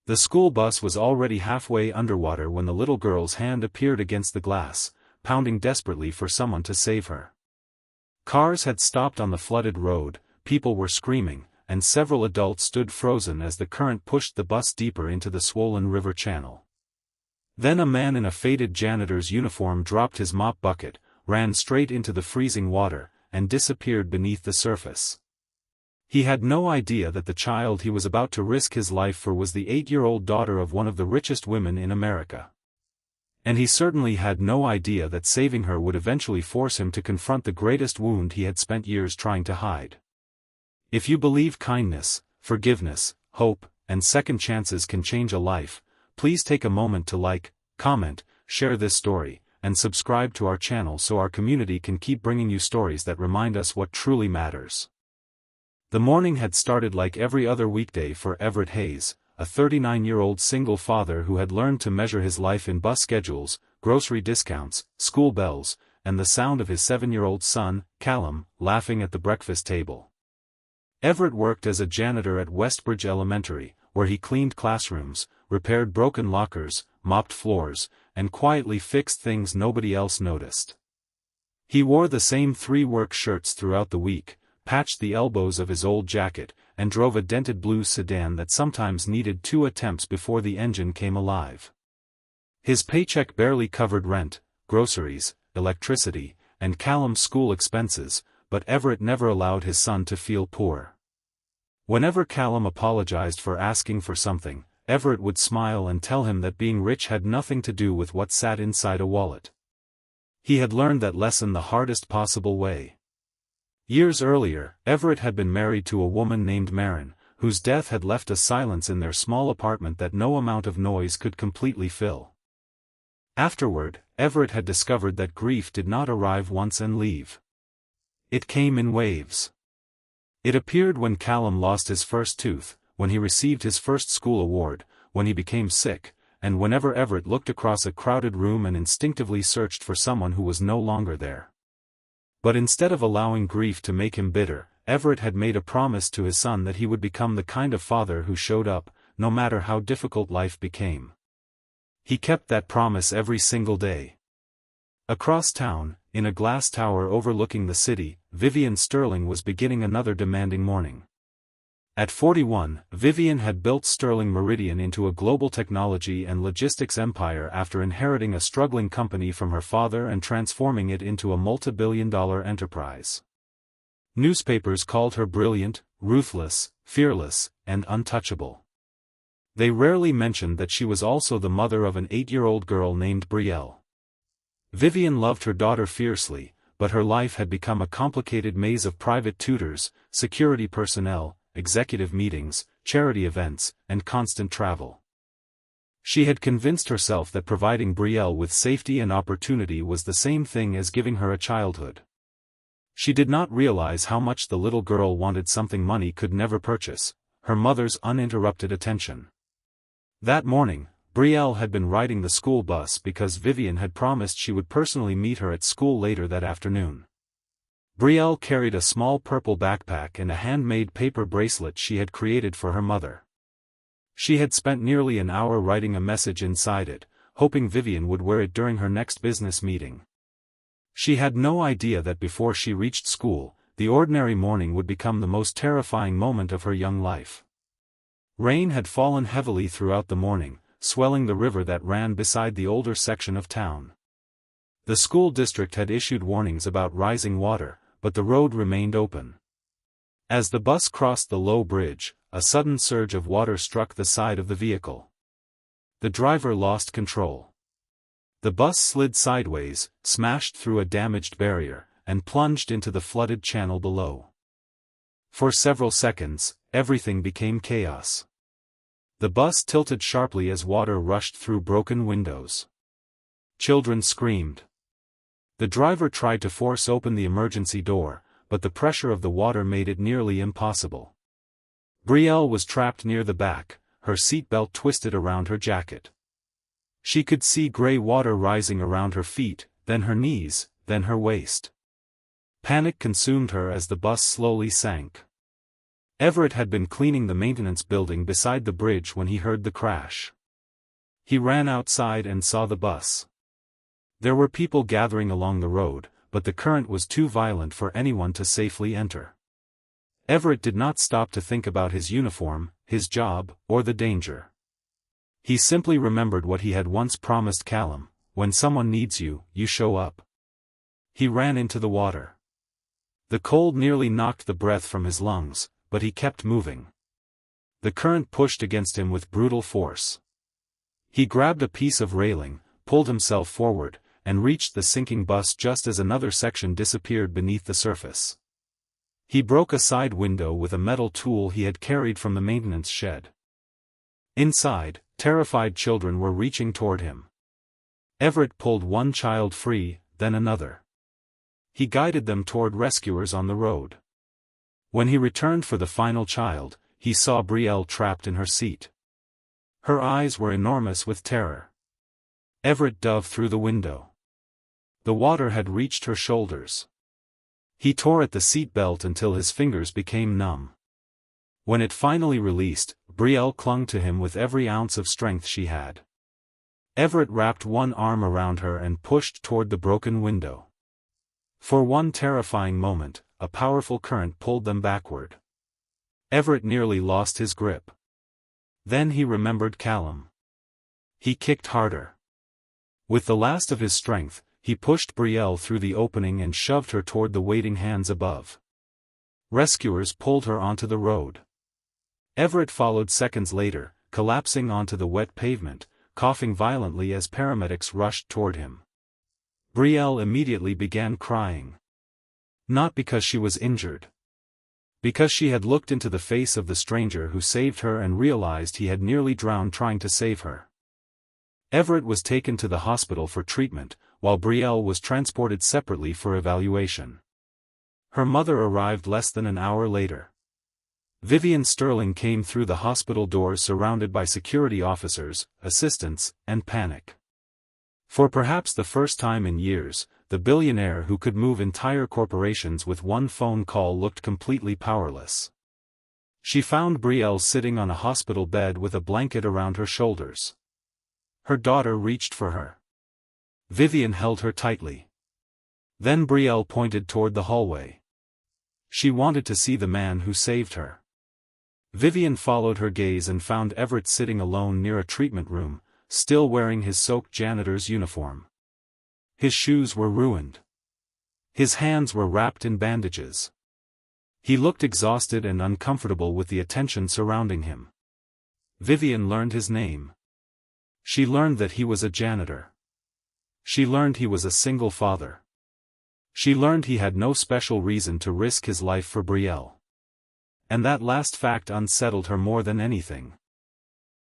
The school bus was already halfway underwater when the little girl's hand appeared against the glass, pounding desperately for someone to save her. Cars had stopped on the flooded road, people were screaming, and several adults stood frozen as the current pushed the bus deeper into the swollen river channel. Then a man in a faded janitor's uniform dropped his mop bucket, ran straight into the freezing water, and disappeared beneath the surface. He had no idea that the child he was about to risk his life for was the 8-year-old daughter of one of the richest women in America. And he certainly had no idea that saving her would eventually force him to confront the greatest wound he had spent years trying to hide. If you believe kindness, forgiveness, hope, and second chances can change a life, please take a moment to like, comment, share this story, and subscribe to our channel so our community can keep bringing you stories that remind us what truly matters. The morning had started like every other weekday for Everett Hayes, a 39-year-old single father who had learned to measure his life in bus schedules, grocery discounts, school bells, and the sound of his 7-year-old son, Callum, laughing at the breakfast table. Everett worked as a janitor at Westbridge Elementary, where he cleaned classrooms, repaired broken lockers, mopped floors, and quietly fixed things nobody else noticed. He wore the same 3 work shirts throughout the week, patched the elbows of his old jacket, and drove a dented blue sedan that sometimes needed 2 attempts before the engine came alive. His paycheck barely covered rent, groceries, electricity, and Callum's school expenses, but Everett never allowed his son to feel poor. Whenever Callum apologized for asking for something, Everett would smile and tell him that being rich had nothing to do with what sat inside a wallet. He had learned that lesson the hardest possible way. Years earlier, Everett had been married to a woman named Marin, whose death had left a silence in their small apartment that no amount of noise could completely fill. Afterward, Everett had discovered that grief did not arrive once and leave. It came in waves. It appeared when Callum lost his first tooth, when he received his first school award, when he became sick, and whenever Everett looked across a crowded room and instinctively searched for someone who was no longer there. But instead of allowing grief to make him bitter, Everett had made a promise to his son that he would become the kind of father who showed up, no matter how difficult life became. He kept that promise every single day. Across town, in a glass tower overlooking the city, Vivian Sterling was beginning another demanding morning. At 41, Vivian had built Sterling Meridian into a global technology and logistics empire after inheriting a struggling company from her father and transforming it into a multi-billion-dollar enterprise. Newspapers called her brilliant, ruthless, fearless, and untouchable. They rarely mentioned that she was also the mother of an 8-year-old girl named Brielle. Vivian loved her daughter fiercely, but her life had become a complicated maze of private tutors, security personnel, executive meetings, charity events, and constant travel. She had convinced herself that providing Brielle with safety and opportunity was the same thing as giving her a childhood. She did not realize how much the little girl wanted something money could never purchase: her mother's uninterrupted attention. That morning, Brielle had been riding the school bus because Vivian had promised she would personally meet her at school later that afternoon. Brielle carried a small purple backpack and a handmade paper bracelet she had created for her mother. She had spent nearly an hour writing a message inside it, hoping Vivian would wear it during her next business meeting. She had no idea that before she reached school, the ordinary morning would become the most terrifying moment of her young life. Rain had fallen heavily throughout the morning, swelling the river that ran beside the older section of town. The school district had issued warnings about rising water, but the road remained open. As the bus crossed the low bridge, a sudden surge of water struck the side of the vehicle. The driver lost control. The bus slid sideways, smashed through a damaged barrier, and plunged into the flooded channel below. For several seconds, everything became chaos. The bus tilted sharply as water rushed through broken windows. Children screamed. The driver tried to force open the emergency door, but the pressure of the water made it nearly impossible. Brielle was trapped near the back, her seatbelt twisted around her jacket. She could see gray water rising around her feet, then her knees, then her waist. Panic consumed her as the bus slowly sank. Everett had been cleaning the maintenance building beside the bridge when he heard the crash. He ran outside and saw the bus. There were people gathering along the road, but the current was too violent for anyone to safely enter. Everett did not stop to think about his uniform, his job, or the danger. He simply remembered what he had once promised Callum: when someone needs you, you show up. He ran into the water. The cold nearly knocked the breath from his lungs, but he kept moving. The current pushed against him with brutal force. He grabbed a piece of railing, pulled himself forward, and reached the sinking bus just as another section disappeared beneath the surface. He broke a side window with a metal tool he had carried from the maintenance shed. Inside, terrified children were reaching toward him. Everett pulled one child free, then another. He guided them toward rescuers on the road. When he returned for the final child, he saw Brielle trapped in her seat. Her eyes were enormous with terror. Everett dove through the window. The water had reached her shoulders. He tore at the seat belt until his fingers became numb. When it finally released, Brielle clung to him with every ounce of strength she had. Everett wrapped one arm around her and pushed toward the broken window. For one terrifying moment, a powerful current pulled them backward. Everett nearly lost his grip. Then he remembered Callum. He kicked harder. With the last of his strength, he pushed Brielle through the opening and shoved her toward the waiting hands above. Rescuers pulled her onto the road. Everett followed seconds later, collapsing onto the wet pavement, coughing violently as paramedics rushed toward him. Brielle immediately began crying. Not because she was injured. Because she had looked into the face of the stranger who saved her and realized he had nearly drowned trying to save her. Everett was taken to the hospital for treatment, while Brielle was transported separately for evaluation. Her mother arrived less than an hour later. Vivian Sterling came through the hospital doors surrounded by security officers, assistants, and panic. For perhaps the first time in years, the billionaire who could move entire corporations with one phone call looked completely powerless. She found Brielle sitting on a hospital bed with a blanket around her shoulders. Her daughter reached for her. Vivian held her tightly. Then Brielle pointed toward the hallway. She wanted to see the man who saved her. Vivian followed her gaze and found Everett sitting alone near a treatment room, still wearing his soaked janitor's uniform. His shoes were ruined. His hands were wrapped in bandages. He looked exhausted and uncomfortable with the attention surrounding him. Vivian learned his name. She learned that he was a janitor. She learned he was a single father. She learned he had no special reason to risk his life for Brielle. And that last fact unsettled her more than anything.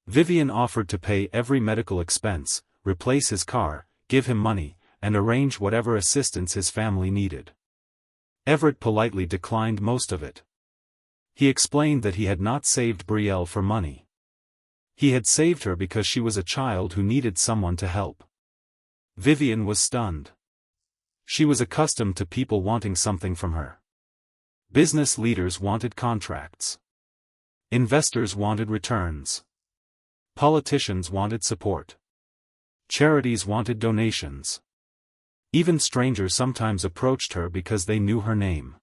Vivian offered to pay every medical expense, replace his car, give him money, and arrange whatever assistance his family needed. Everett politely declined most of it. He explained that he had not saved Brielle for money. He had saved her because she was a child who needed someone to help. Vivian was stunned. She was accustomed to people wanting something from her. Business leaders wanted contracts. Investors wanted returns. Politicians wanted support. Charities wanted donations. Even strangers sometimes approached her because they knew her name.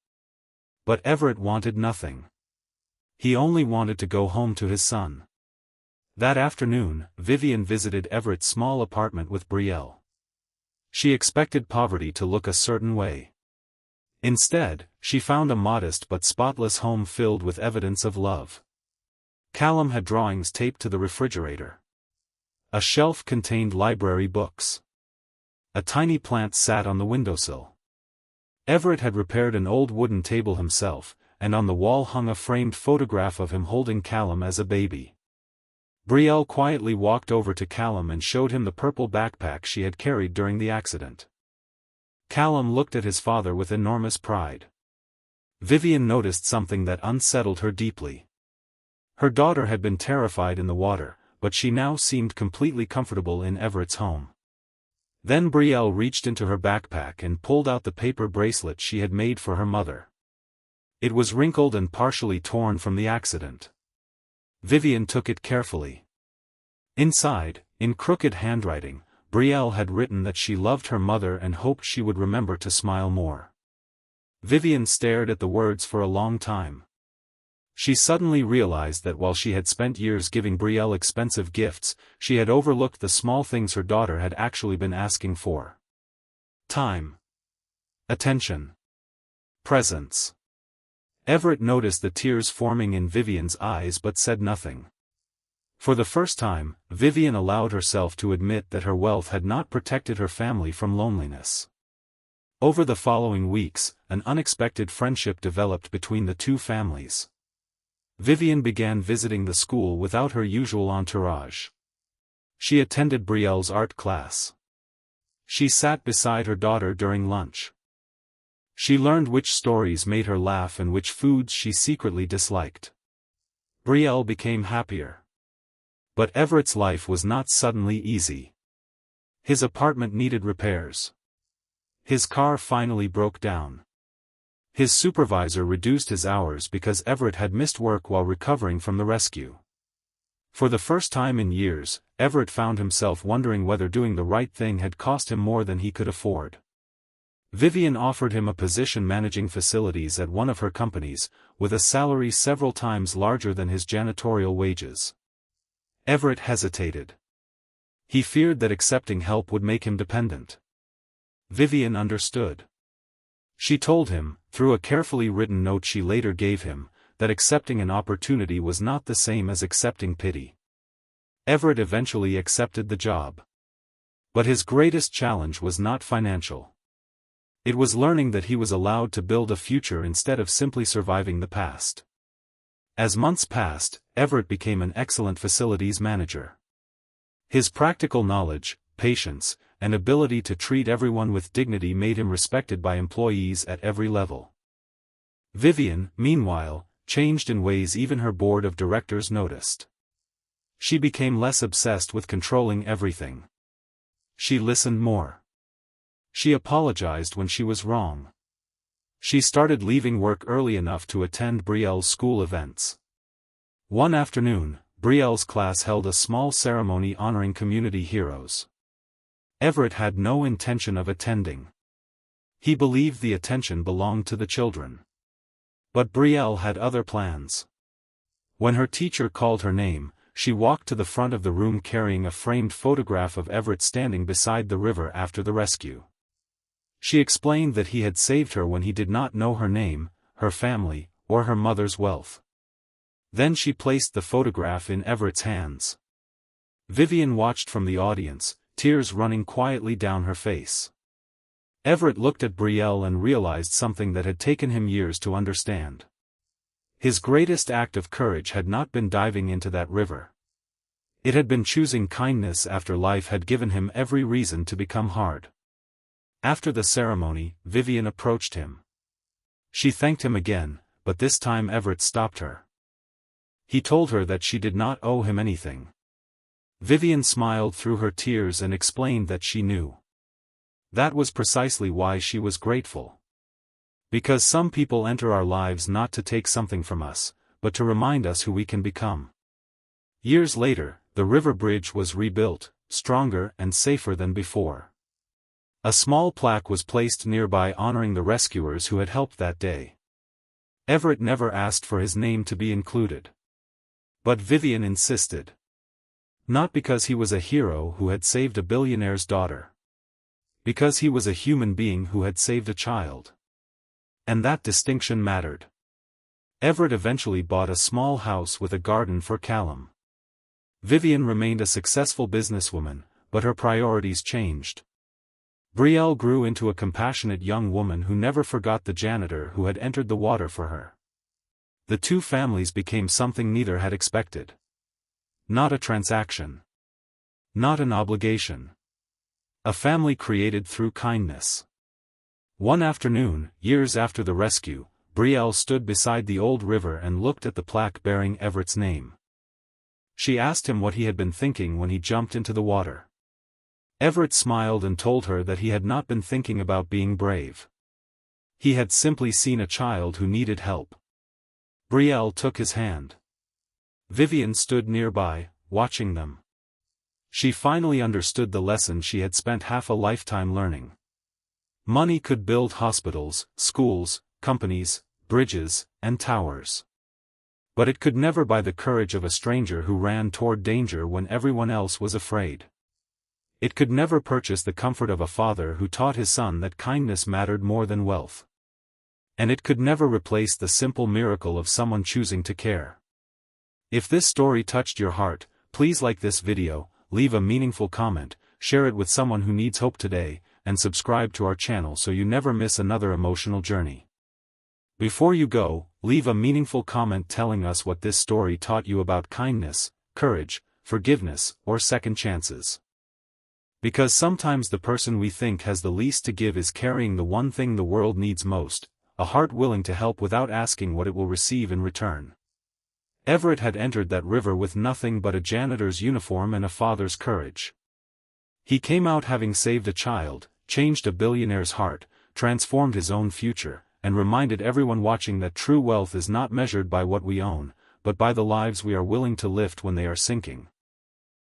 But Everett wanted nothing. He only wanted to go home to his son. That afternoon, Vivian visited Everett's small apartment with Brielle. She expected poverty to look a certain way. Instead, she found a modest but spotless home filled with evidence of love. Callum had drawings taped to the refrigerator. A shelf contained library books. A tiny plant sat on the windowsill. Everett had repaired an old wooden table himself, and on the wall hung a framed photograph of him holding Callum as a baby. Brielle quietly walked over to Callum and showed him the purple backpack she had carried during the accident. Callum looked at his father with enormous pride. Vivian noticed something that unsettled her deeply. Her daughter had been terrified in the water, but she now seemed completely comfortable in Everett's home. Then Brielle reached into her backpack and pulled out the paper bracelet she had made for her mother. It was wrinkled and partially torn from the accident. Vivian took it carefully. Inside, in crooked handwriting, Brielle had written that she loved her mother and hoped she would remember to smile more. Vivian stared at the words for a long time. She suddenly realized that while she had spent years giving Brielle expensive gifts, she had overlooked the small things her daughter had actually been asking for. Time. Attention. Presence. Everett noticed the tears forming in Vivian's eyes but said nothing. For the first time, Vivian allowed herself to admit that her wealth had not protected her family from loneliness. Over the following weeks, an unexpected friendship developed between the two families. Vivian began visiting the school without her usual entourage. She attended Brielle's art class. She sat beside her daughter during lunch. She learned which stories made her laugh and which foods she secretly disliked. Brielle became happier. But Everett's life was not suddenly easy. His apartment needed repairs. His car finally broke down. His supervisor reduced his hours because Everett had missed work while recovering from the rescue. For the first time in years, Everett found himself wondering whether doing the right thing had cost him more than he could afford. Vivian offered him a position managing facilities at one of her companies, with a salary several times larger than his janitorial wages. Everett hesitated. He feared that accepting help would make him dependent. Vivian understood. She told him, through a carefully written note she later gave him, that accepting an opportunity was not the same as accepting pity. Everett eventually accepted the job. But his greatest challenge was not financial. It was learning that he was allowed to build a future instead of simply surviving the past. As months passed, Everett became an excellent facilities manager. His practical knowledge, patience, and ability to treat everyone with dignity made him respected by employees at every level. Vivian, meanwhile, changed in ways even her board of directors noticed. She became less obsessed with controlling everything. She listened more. She apologized when she was wrong. She started leaving work early enough to attend Brielle's school events. One afternoon, Brielle's class held a small ceremony honoring community heroes. Everett had no intention of attending. He believed the attention belonged to the children. But Brielle had other plans. When her teacher called her name, she walked to the front of the room carrying a framed photograph of Everett standing beside the river after the rescue. She explained that he had saved her when he did not know her name, her family, or her mother's wealth. Then she placed the photograph in Everett's hands. Vivian watched from the audience, tears running quietly down her face. Everett looked at Brielle and realized something that had taken him years to understand. His greatest act of courage had not been diving into that river. It had been choosing kindness after life had given him every reason to become hard. After the ceremony, Vivian approached him. She thanked him again, but this time Everett stopped her. He told her that she did not owe him anything. Vivian smiled through her tears and explained that she knew. That was precisely why she was grateful. Because some people enter our lives not to take something from us, but to remind us who we can become. Years later, the river bridge was rebuilt, stronger and safer than before. A small plaque was placed nearby honoring the rescuers who had helped that day. Everett never asked for his name to be included. But Vivian insisted. Not because he was a hero who had saved a billionaire's daughter. Because he was a human being who had saved a child. And that distinction mattered. Everett eventually bought a small house with a garden for Callum. Vivian remained a successful businesswoman, but her priorities changed. Brielle grew into a compassionate young woman who never forgot the janitor who had entered the water for her. The two families became something neither had expected. Not a transaction. Not an obligation. A family created through kindness. One afternoon, years after the rescue, Brielle stood beside the old river and looked at the plaque bearing Everett's name. She asked him what he had been thinking when he jumped into the water. Everett smiled and told her that he had not been thinking about being brave. He had simply seen a child who needed help. Brielle took his hand. Vivian stood nearby, watching them. She finally understood the lesson she had spent half a lifetime learning. Money could build hospitals, schools, companies, bridges, and towers. But it could never buy the courage of a stranger who ran toward danger when everyone else was afraid. It could never purchase the comfort of a father who taught his son that kindness mattered more than wealth. And it could never replace the simple miracle of someone choosing to care. If this story touched your heart, please like this video, leave a meaningful comment, share it with someone who needs hope today, and subscribe to our channel so you never miss another emotional journey. Before you go, leave a meaningful comment telling us what this story taught you about kindness, courage, forgiveness, or second chances. Because sometimes the person we think has the least to give is carrying the one thing the world needs most, a heart willing to help without asking what it will receive in return. Everett had entered that river with nothing but a janitor's uniform and a father's courage. He came out having saved a child, changed a billionaire's heart, transformed his own future, and reminded everyone watching that true wealth is not measured by what we own, but by the lives we are willing to lift when they are sinking.